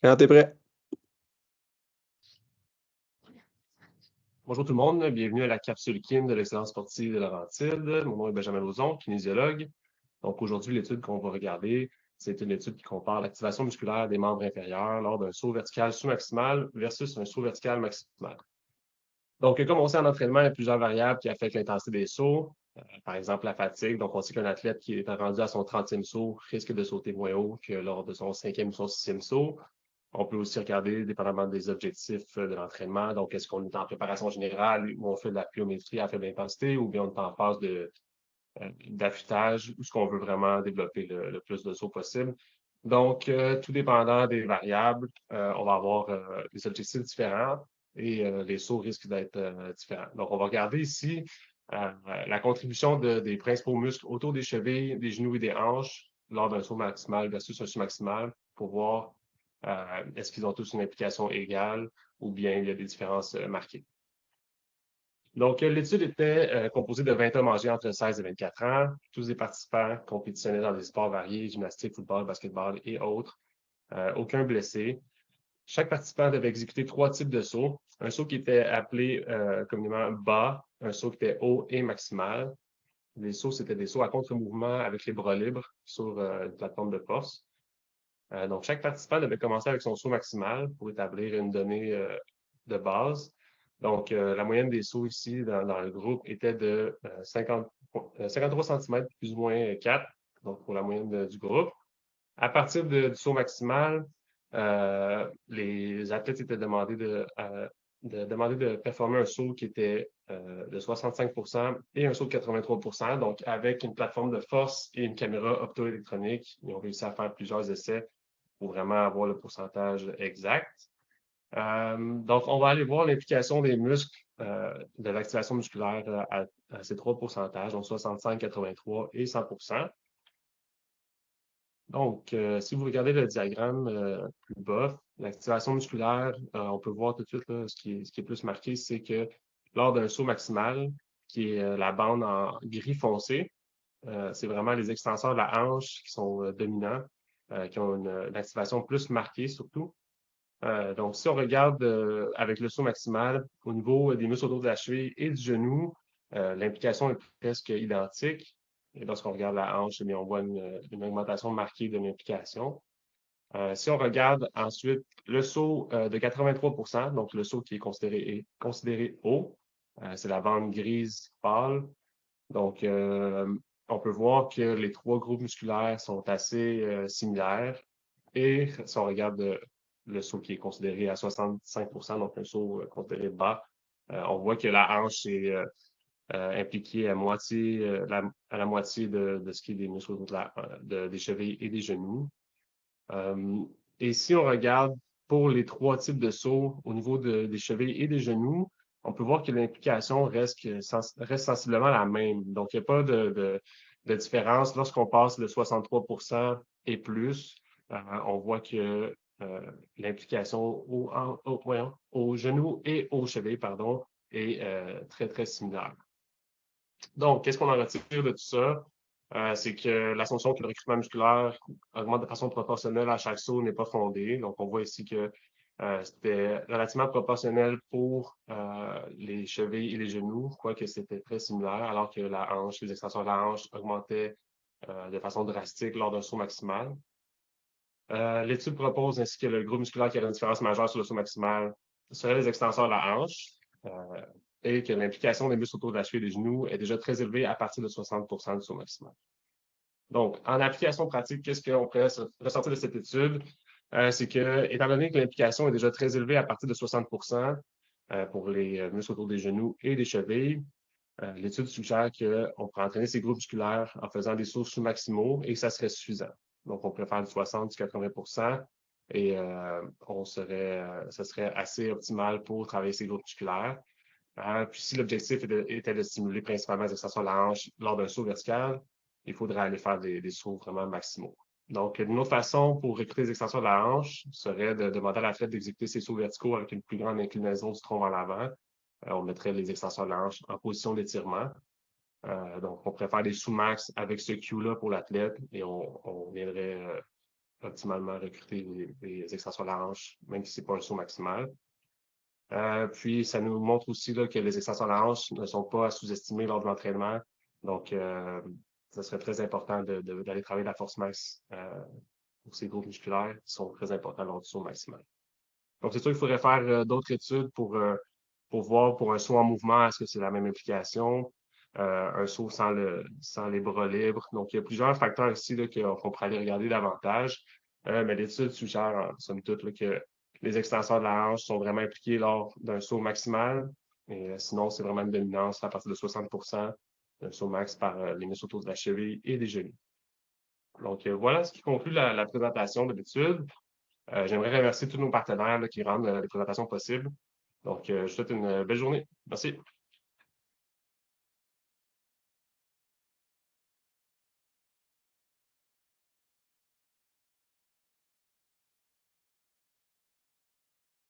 Quand t'es prêt. Bonjour tout le monde, bienvenue à la capsule KIM de l'excellence sportive de Laurentide. Mon nom est Benjamin Lauzon, kinésiologue. Donc aujourd'hui, l'étude qu'on va regarder, c'est une étude qui compare l'activation musculaire des membres inférieurs lors d'un saut vertical sous-maximal versus un saut vertical maximal. Donc, comme on sait en entraînement, il y a plusieurs variables qui affectent l'intensité des sauts. Par exemple, la fatigue. Donc, on sait qu'un athlète qui est rendu à son 30e saut risque de sauter moins haut que lors de son 5e ou son 6e saut. On peut aussi regarder, dépendamment des objectifs de l'entraînement. Donc, est-ce qu'on est en préparation générale ou on fait de la pliométrie à faible intensité ou bien on est en phase d'affûtage ou ce qu'on veut vraiment développer le plus de sauts possible. Donc, tout dépendant des variables, on va avoir des objectifs différents et les sauts risquent d'être différents. Donc, on va regarder ici la contribution des principaux muscles autour des chevilles, des genoux et des hanches lors d'un saut maximal versus un sous-maximal pour voir est-ce qu'ils ont tous une implication égale ou bien il y a des différences marquées. Donc, l'étude était composée de 20 hommes âgés entre 16 et 24 ans, tous des participants compétitionnaient dans des sports variés, gymnastique, football, basketball et autres, aucun blessé. Chaque participant devait exécuter 3 types de sauts. Un saut qui était appelé communément bas, un saut qui était haut et maximal. Les sauts, c'était des sauts à contre-mouvement avec les bras libres sur une plateforme de force. Donc, chaque participant devait commencer avec son saut maximal pour établir une donnée de base. Donc, la moyenne des sauts ici dans le groupe était de 53 cm plus ou moins 4, donc pour la moyenne du groupe. À partir du saut maximal, les athlètes étaient demandés de performer un saut qui était de 65 et un saut de 83 donc avec une plateforme de force et une caméra optoélectronique. Ils ont réussi à faire plusieurs essais pour vraiment avoir le pourcentage exact. Donc, on va aller voir l'implication des muscles de l'activation musculaire à ces trois pourcentages, donc 65, 83 et 100 Donc, si vous regardez le diagramme plus bas, l'activation musculaire, on peut voir tout de suite là, ce qui est plus marqué, c'est que lors d'un saut maximal, qui est la bande en gris foncé, c'est vraiment les extenseurs de la hanche qui sont dominants, qui ont une activation plus marquée surtout. Donc, si on regarde avec le saut maximal, au niveau des muscles autour de la cheville et du genou, l'implication est presque identique. Et lorsqu'on regarde la hanche, eh on voit une augmentation marquée de l'implication. Si on regarde ensuite le saut de 83 donc le saut qui est considéré haut, c'est la bande grise pâle. Donc, on peut voir que les trois groupes musculaires sont assez similaires. Et si on regarde le saut qui est considéré à 65 donc un saut considéré bas, on voit que la hanche est impliquée à la moitié de ce qui est des muscles des chevilles et des genoux. Euh, et si on regarde pour les trois types de sauts au niveau des chevilles et des genoux, on peut voir que l'implication reste sensiblement la même. Donc, il n'y a pas de différence. Lorsqu'on passe le 63 et plus, on voit que l'implication au genou et au cheville, pardon, est très, très similaire. Donc, qu'est-ce qu'on en retire de tout ça? C'est que l'assumption que le recrutement musculaire augmente de façon proportionnelle à chaque saut n'est pas fondée. Donc, on voit ici que c'était relativement proportionnel pour les chevilles et les genoux, quoique c'était très similaire, alors que la hanche, les extensions de la hanche augmentaient de façon drastique lors d'un saut maximal. L'étude propose ainsi que le groupe musculaire qui a une différence majeure sur le saut maximal serait les extenseurs de la hanche. Et que l'implication des muscles autour de la cheville et des genoux est déjà très élevée à partir de 60 du saut maximal. Donc, en application pratique, qu'est-ce qu'on pourrait ressortir de cette étude? C'est que, étant donné que l'implication est déjà très élevée à partir de 60 pour les muscles autour des genoux et des chevilles, l'étude suggère qu'on pourrait entraîner ces groupes musculaires en faisant des sauts sous-maximaux et que ça serait suffisant. Donc, on pourrait faire du 60, du 80 et ça serait assez optimal pour travailler ces groupes musculaires. Puis si l'objectif était de stimuler principalement les extensions de la hanche lors d'un saut vertical, il faudrait aller faire des sauts vraiment maximaux. Donc, une autre façon pour recruter les extensions de la hanche serait de demander à l'athlète d'exécuter ses sauts verticaux avec une plus grande inclinaison du tronc vers l'avant. On mettrait les extensions de la hanche en position d'étirement. Donc, on pourrait faire des sous-max avec ce cue-là pour l'athlète et on viendrait optimalement recruter les extensions de la hanche, même si ce n'est pas un saut maximal. Puis, ça nous montre aussi là, que les extensions de la hanche ne sont pas à sous-estimer lors de l'entraînement. Donc, ça serait très important d'aller travailler la force max pour ces groupes musculaires qui sont très importants lors du saut maximal. Donc, c'est sûr qu'il faudrait faire d'autres études pour voir pour un saut en mouvement, est-ce que c'est la même implication, un saut sans les bras libres. Donc, il y a plusieurs facteurs ici qu'on pourrait aller regarder davantage. Mais l'étude suggère, en somme toute, là, que les extenseurs de la hanche sont vraiment impliqués lors d'un saut maximal. Et sinon, c'est vraiment une dominance à partir de 60 d'un saut max par les muscles autour de la cheville et des genoux. Donc, voilà ce qui conclut la présentation de l'étude. J'aimerais remercier tous nos partenaires là, qui rendent les présentations possibles. Donc, je vous souhaite une belle journée. Merci.